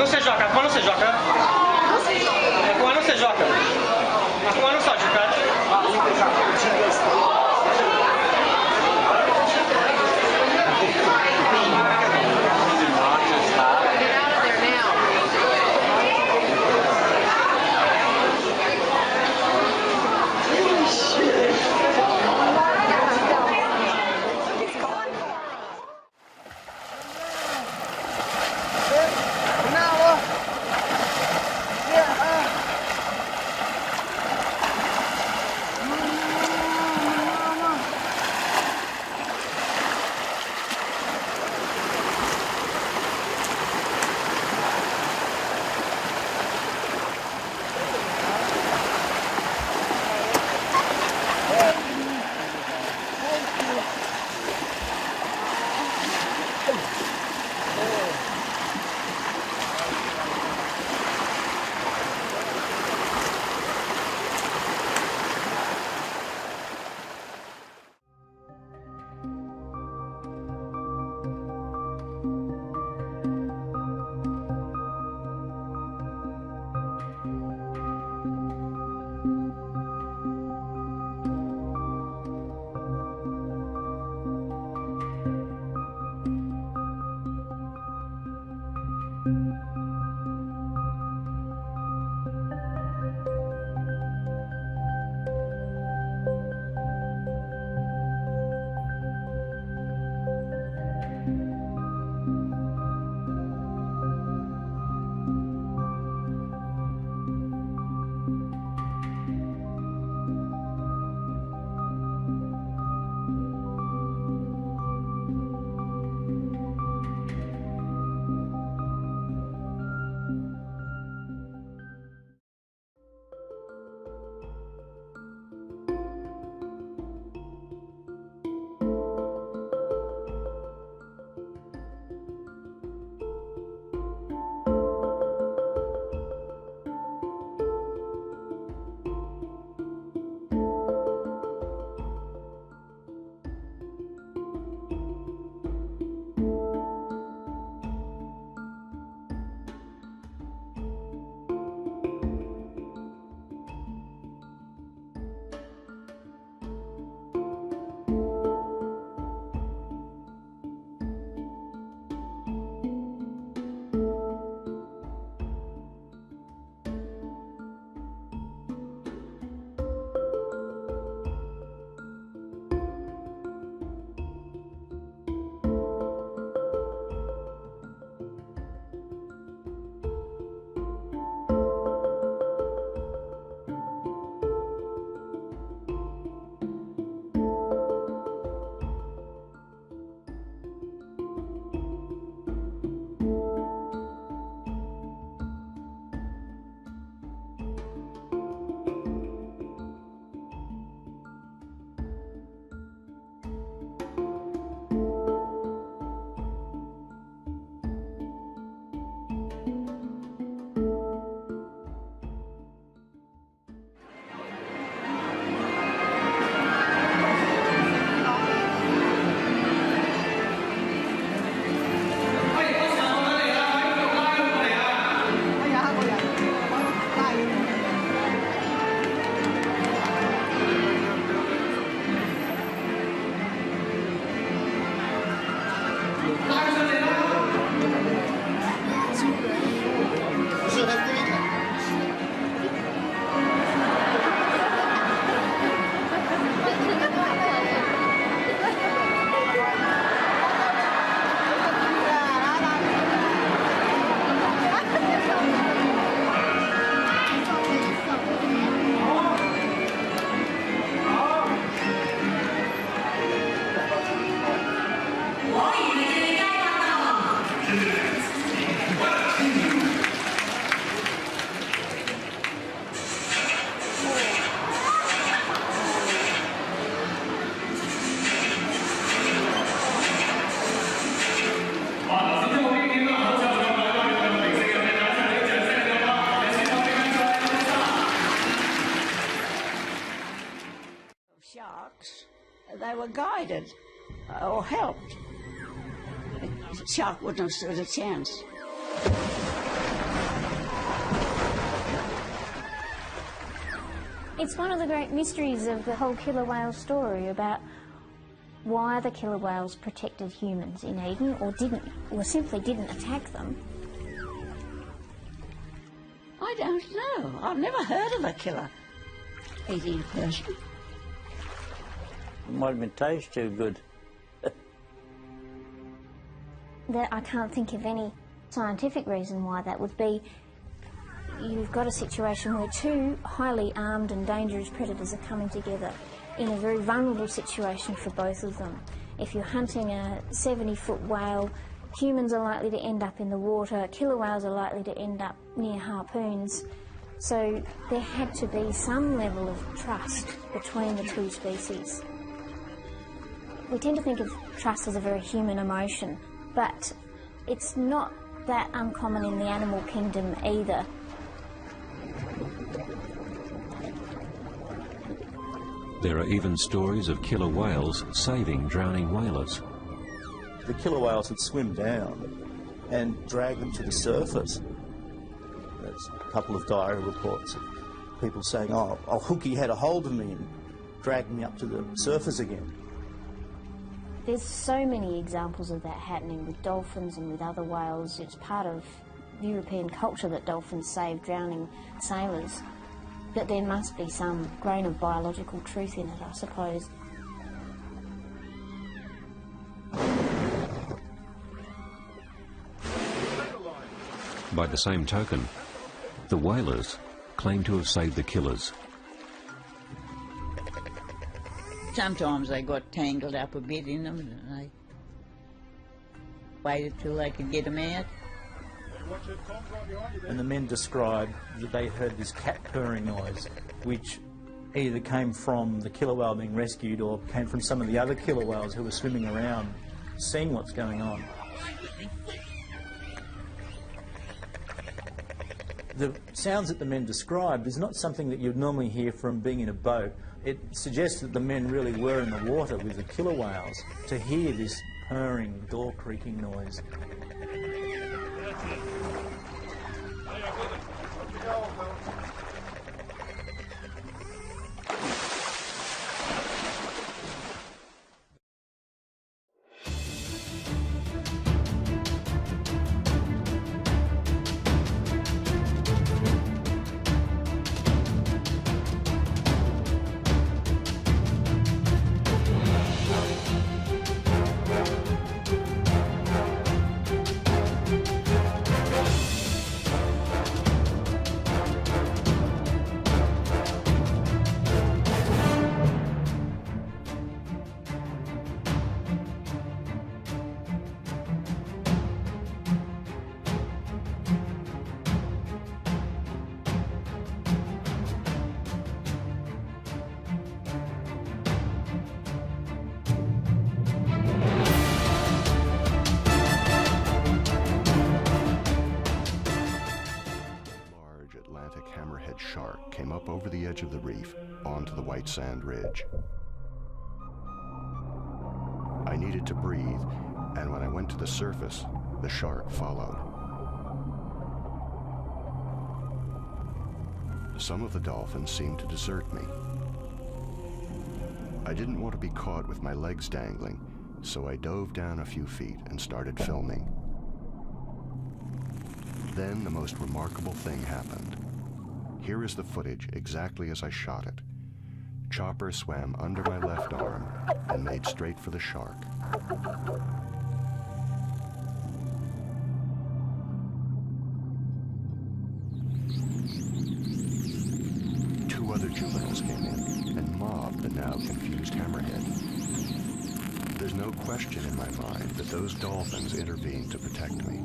Não se joga, quando se joga? Quando se joga? Quando só joga? Sharks, they were guided or helped. A shark wouldn't have stood a chance. It's one of the great mysteries of the whole killer whale story about why the killer whales protected humans in Eden or simply didn't attack them. I don't know. I've never heard of a killer eating a person. It might have been taste too good. I can't think of any scientific reason why that would be. You've got a situation where two highly armed and dangerous predators are coming together in a very vulnerable situation for both of them. If you're hunting a 70-foot whale, humans are likely to end up in the water, killer whales are likely to end up near harpoons. So there had to be some level of trust between the two species. We tend to think of trust as a very human emotion, but it's not that uncommon in the animal kingdom either. There are even stories of killer whales saving drowning whalers. The killer whales would swim down and drag them to the surface. There's a couple of diary reports of people saying, oh, Hookie had a hold of me and dragged me up to the surface again. There's so many examples of that happening with dolphins and with other whales. It's part of European culture that dolphins save drowning sailors. But there must be some grain of biological truth in it, I suppose. By the same token, the whalers claim to have saved the killers. Sometimes they got tangled up a bit in them and they waited till they could get them out. And the men described that they heard this cat purring noise, which either came from the killer whale being rescued or came from some of the other killer whales who were swimming around, seeing what's going on. The sounds that the men described is not something that you'd normally hear from being in a boat. It suggests that the men really were in the water with the killer whales to hear this purring, door creaking noise. hammerhead shark came up over the edge of the reef onto the white sand ridge. I needed to breathe, and when I went to the surface, the shark followed. Some of the dolphins seemed to desert me. I didn't want to be caught with my legs dangling, so I dove down a few feet and started filming. Then the most remarkable thing happened. Here is the footage exactly as I shot it. Chopper swam under my left arm and made straight for the shark. Two other juveniles came in and mobbed the now confused hammerhead. There's no question in my mind that those dolphins intervened to protect me.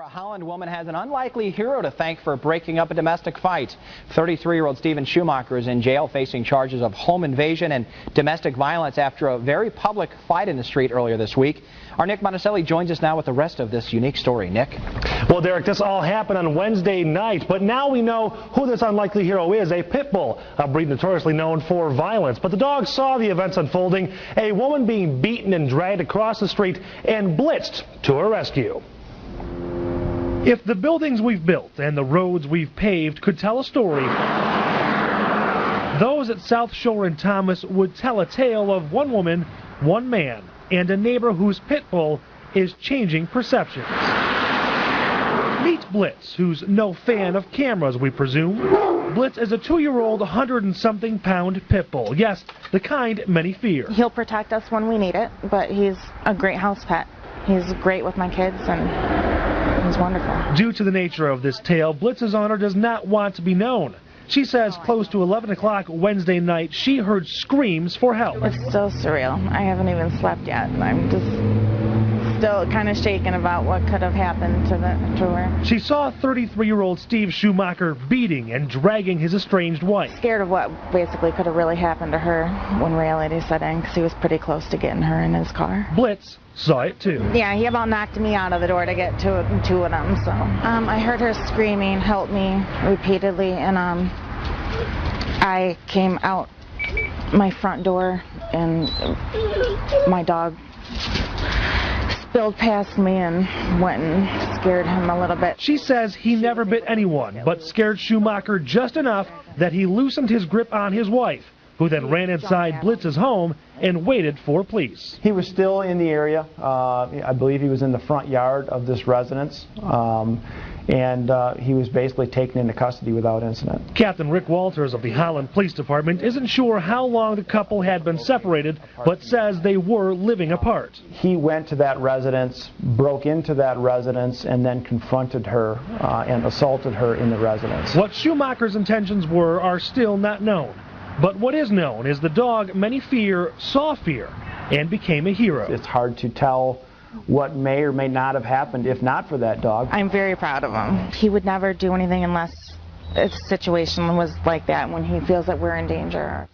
A Holland woman has an unlikely hero to thank for breaking up a domestic fight. 33-year-old Steven Schumacher is in jail facing charges of home invasion and domestic violence after a very public fight in the street earlier this week. Our Nick Monticelli joins us now with the rest of this unique story. Nick? Well, Derek, this all happened on Wednesday night, but now we know who this unlikely hero is, a pit bull, a breed notoriously known for violence. But the dog saw the events unfolding, a woman being beaten and dragged across the street, and blitzed to her rescue. If the buildings we've built and the roads we've paved could tell a story, those at South Shore and Thomas would tell a tale of one woman, one man, and a neighbor whose pit bull is changing perceptions. Meet Blitz, who's no fan of cameras, we presume. Blitz is a 2-year-old, 100-and-something pound pit bull. Yes, the kind many fear. He'll protect us when we need it, but he's a great house pet. He's great with my kids, and he's wonderful. Due to the nature of this tale, Blitz's owner does not want to be known. She says close to 11 o'clock Wednesday night, she heard screams for help. It's so surreal. I haven't even slept yet. I'm just still kind of shaken about what could have happened to her. She saw 33-year-old Steve Schumacher beating and dragging his estranged wife. Scared of what basically could have really happened to her when reality set in, because he was pretty close to getting her in his car. Blitz saw it too. Yeah, he about knocked me out of the door to get two of them. So I heard her screaming, "Help me," repeatedly, and I came out my front door, and my dog spilled past me and went and scared him a little bit. She says he never bit anyone, but scared Schumacher just enough that he loosened his grip on his wife, who then ran inside Blitz's home and waited for police. He was still in the area. I believe he was in the front yard of this residence, and he was basically taken into custody without incident. Captain Rick Walters of the Holland Police Department isn't sure how long the couple had been separated, but says they were living apart. He went to that residence, broke into that residence, and then confronted her and assaulted her in the residence. What Schumacher's intentions were are still not known. But what is known is the dog many fear saw fear and became a hero. It's hard to tell what may or may not have happened if not for that dog. I'm very proud of him. He would never do anything unless a situation was like that, when he feels that we're in danger.